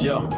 Yo.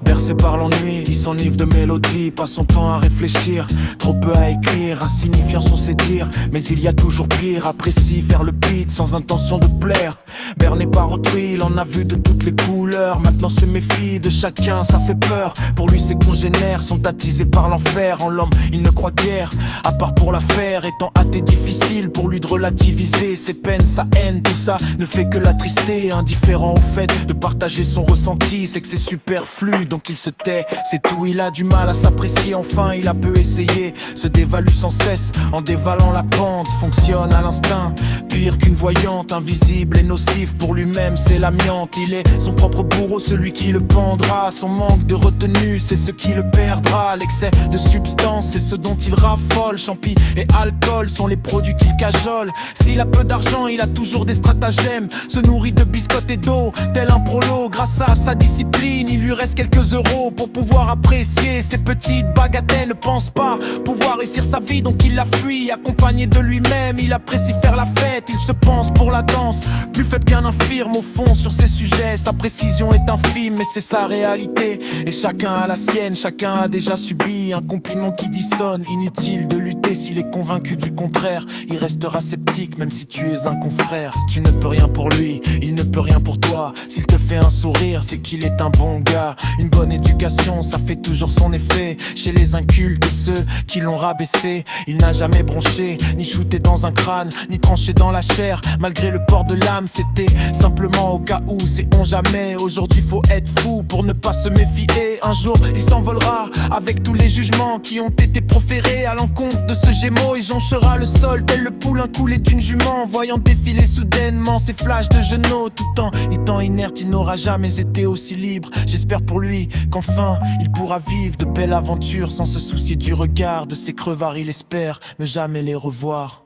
Bercé par l'ennui, il s'enivre de mélodies, passe son temps à réfléchir, trop peu à écrire, insignifiant sont ses dires. Mais il y a toujours pire, apprécie vers le beat sans intention de plaire. Berné par autrui, il en a vu de toutes les couleurs. Maintenant se méfie de chacun, ça fait peur. Pour lui ses congénères sont attisés par l'enfer. En l'homme il ne croit guère, à part pour l'affaire. Étant athée difficile pour lui de relativiser ses peines, sa haine, tout ça ne fait que l'attrister. Indifférent au fait de partager son ressenti, c'est que c'est superflu, donc il se tait, c'est tout. Il a du mal à s'apprécier, enfin il a peu essayé, se dévalue sans cesse en dévalant la pente. Fonctionne à l'instinct, pire qu'une voyante, invisible et nocif pour lui-même, c'est l'amiante. Il est son propre bourreau, celui qui le pendra. Son manque de retenue, c'est ce qui le perdra. L'excès de substance, c'est ce dont il raffole. Champi et alcool sont les produits qu'il cajole. S'il a peu d'argent, il a toujours des stratagèmes. Se nourrit de biscottes et d'eau, tel un prolo. Grâce à sa discipline, il lui reste quelques euros pour pouvoir apprécier ces petites bagatelles. Ne pense pas pouvoir réussir sa vie, donc il la fuit. Accompagné de lui-même, il apprécie faire la fête. Il se pense pour la danse, plus faible qu'un infirme au fond sur ces sujets. Sa précision est infime, mais c'est sa réalité. Et chacun a la sienne, chacun a déjà subi un compliment qui dissonne. Inutile de lutter s'il est convaincu du contraire. Il restera sceptique même si tu es un confrère. Tu ne peux rien pour lui, il ne peut rien pour toi. S'il te fait un sourire, c'est qu'il est un bon gars. Une bonne éducation, ça fait toujours son effet. Chez les incultes, ceux qui l'ont rabaissé. Il n'a jamais bronché, ni shooté dans un crâne, ni tranché dans la chair. Malgré le port de l'âme, c'était simplement au cas où, c'est on jamais. Aujourd'hui faut être fou pour ne pas se méfier. Un jour il s'envolera avec tous les jugements qui ont été proférés à l'encontre de ce gémeau. Il jonchera le sol tel le poulain coulé d'une jument, voyant défiler soudainement ses flashs de genoux. Tout en étant inerte, il n'aura jamais été aussi libre. J'espère pour lui qu'enfin il pourra vivre de belles aventures sans se soucier du regard de ses crevards. Il espère ne jamais les revoir.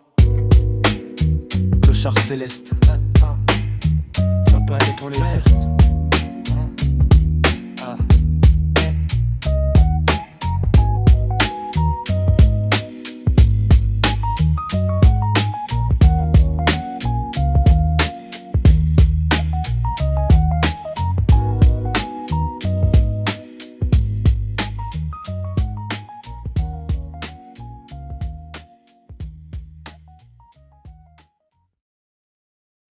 Clochard céleste, ça peut aller pour les restes.